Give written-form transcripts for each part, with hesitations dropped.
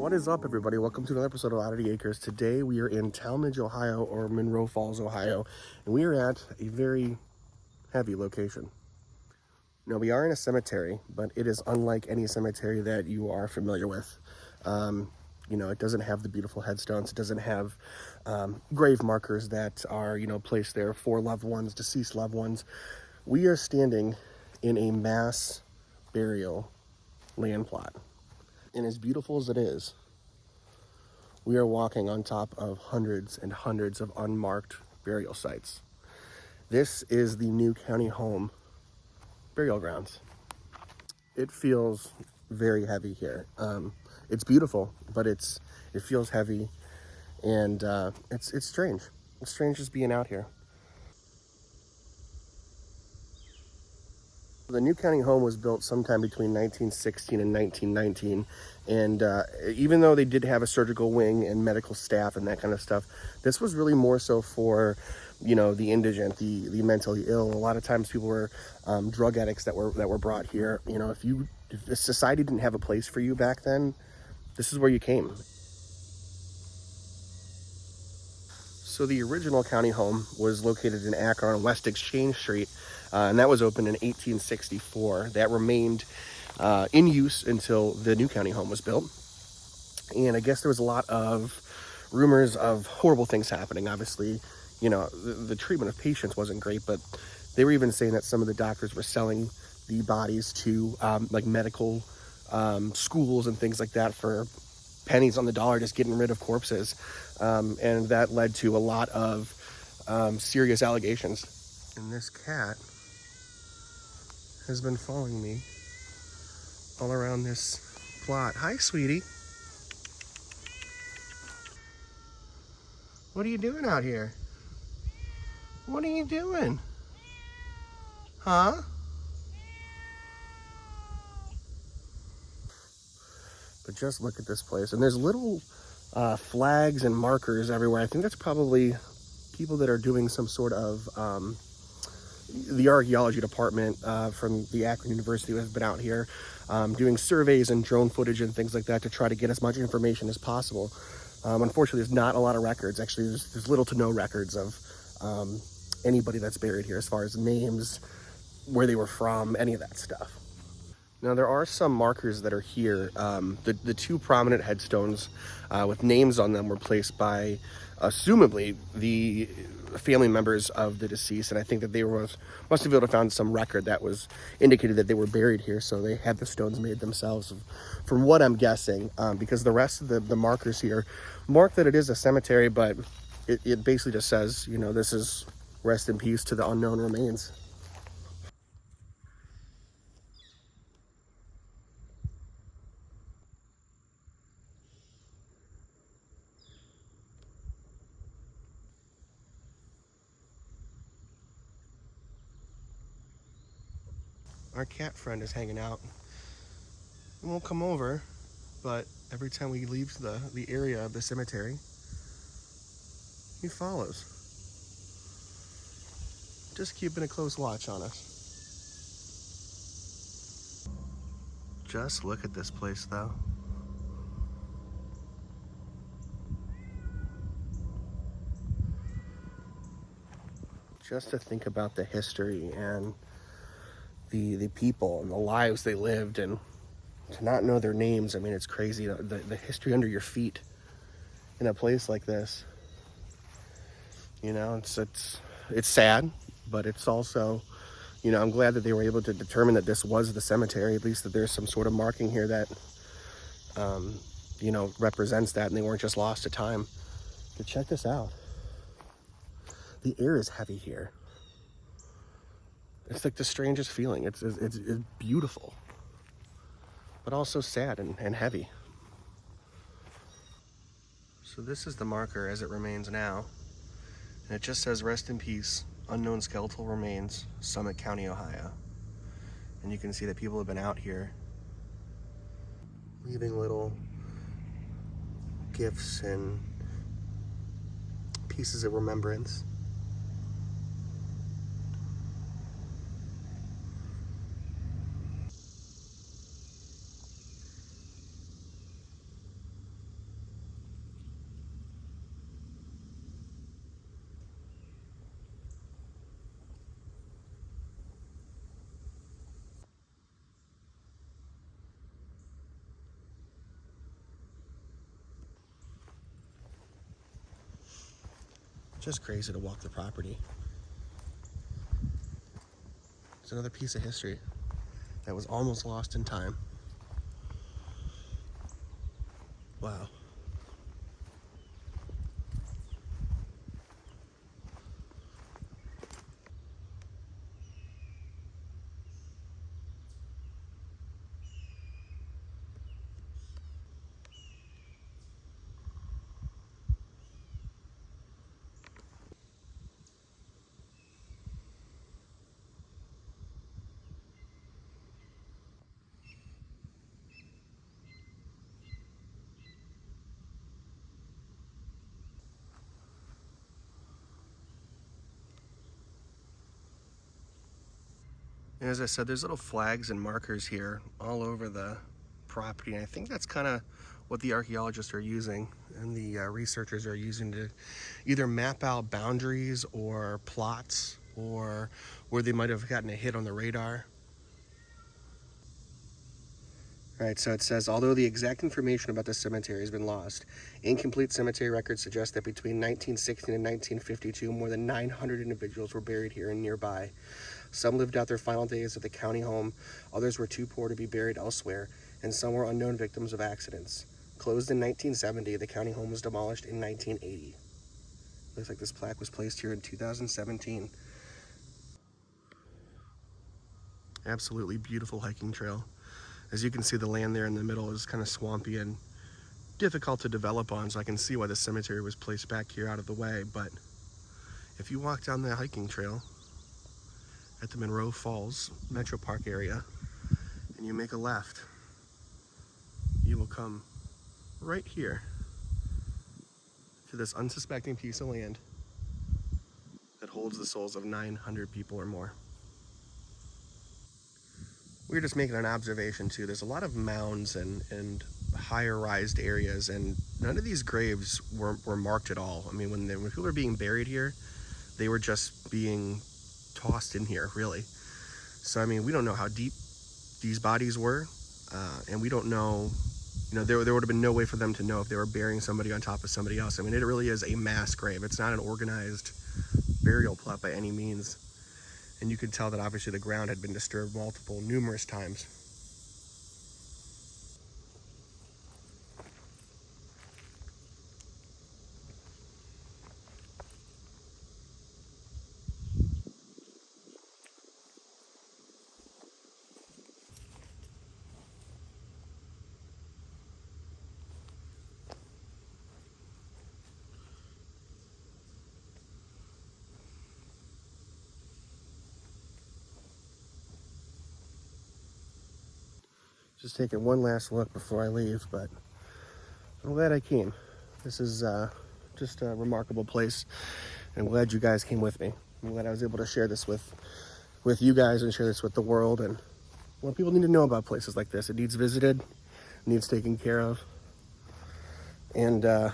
What is up, everybody? Welcome to another episode of Oddity Acres. Today we are in Talmadge, Ohio, or Monroe Falls, Ohio, and we are at a very heavy location. Now, we are in a cemetery, but it is unlike any cemetery that you are familiar with. It doesn't have the beautiful headstones. It doesn't have grave markers that are, placed there for loved ones, deceased loved ones. We are standing in a mass burial land plot. And as beautiful as it is, we are walking on top of hundreds and hundreds of unmarked burial sites. This is the new county home burial grounds. It feels very heavy here. It's beautiful, but it feels heavy, and it's strange. It's strange just being out here. The new county home was built sometime between 1916 and 1919, and even though they did have a surgical wing and medical staff and that kind of stuff, this was really more so for, the indigent, the mentally ill. A lot of times people were drug addicts that were brought here. If the society didn't have a place for you back then, this is where you came. So the original county home was located in Akron on West Exchange Street, and that was opened in 1864. That remained in use until the new county home was built. And I guess there was a lot of rumors of horrible things happening. Obviously, the treatment of patients wasn't great, but they were even saying that some of the doctors were selling the bodies to medical schools and things like that for pennies on the dollar, just getting rid of corpses. And that led to a lot of serious allegations. And this cat has been following me all around this plot. Hi, sweetie. What are you doing out here? What are you doing? Huh? But just look at this place. And there's little flags and markers everywhere. I think that's probably people that are doing some sort of the archaeology department from the Akron University has been out here doing surveys and drone footage and things like that to try to get as much information as possible. Unfortunately, there's not a lot of records. Actually, there's little to no records of anybody that's buried here as far as names, where they were from, any of that stuff. Now, there are some markers that are here. The two prominent headstones with names on them were placed by, assumably, the family members of the deceased, and I think that they must have been able to find some record that was indicated that they were buried here, so they had the stones made themselves, from what I'm guessing, because the rest of the markers here mark that it is a cemetery, but it basically just says, this is rest in peace to the unknown remains. Our cat friend is hanging out. He won't come over, but every time we leave the area of the cemetery, he follows. Just keeping a close watch on us. Just look at this place, though. Just to think about the history and the people and the lives they lived, and to not know their names. I mean, it's crazy, the history under your feet in a place like this. It's sad, but it's also, I'm glad that they were able to determine that this was the cemetery, at least that there's some sort of marking here that represents that, and they weren't just lost to time. But check this out. The air is heavy here. It's like the strangest feeling. It's beautiful, but also sad and heavy. So this is the marker as it remains now. And it just says, rest in peace, unknown skeletal remains, Summit County, Ohio. And you can see that people have been out here leaving little gifts and pieces of remembrance. Just crazy to walk the property. It's another piece of history that was almost lost in time. Wow. And as I said, there's little flags and markers here all over the property. And I think that's kind of what the archaeologists are using and the researchers are using to either map out boundaries or plots or where they might have gotten a hit on the radar. All right, so it says, although the exact information about the cemetery has been lost, incomplete cemetery records suggest that between 1916 and 1952, more than 900 individuals were buried here and nearby. Some lived out their final days at the county home, others were too poor to be buried elsewhere, and some were unknown victims of accidents. Closed in 1970, the county home was demolished in 1980. Looks like this plaque was placed here in 2017. Absolutely beautiful hiking trail. As you can see, the land there in the middle is kind of swampy and difficult to develop on, so I can see why the cemetery was placed back here out of the way. But if you walk down that hiking trail at the Monroe Falls Metro Park area and you make a left, you will come right here to this unsuspecting piece of land that holds the souls of 900 people or more. We were just making an observation too. There's a lot of mounds and higher rised areas, and none of these graves were marked at all. I mean, when people were being buried here, they were just being tossed in here, really. So I mean, we don't know how deep these bodies were, and we don't know, there would have been no way for them to know if they were burying somebody on top of somebody else. I mean, it really is a mass grave. It's not an organized burial plot by any means. And you could tell that obviously the ground had been disturbed numerous times. Just taking one last look before I leave, but I'm glad I came. This is just a remarkable place, and I'm glad you guys came with me. I'm glad I was able to share this with you guys and share this with the world. And well, people need to know about places like this. It needs visited, it needs taken care of, and it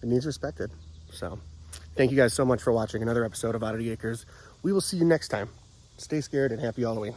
needs respected. So thank you guys so much for watching another episode of Oddity Acres. We will see you next time. Stay scared and happy Halloween.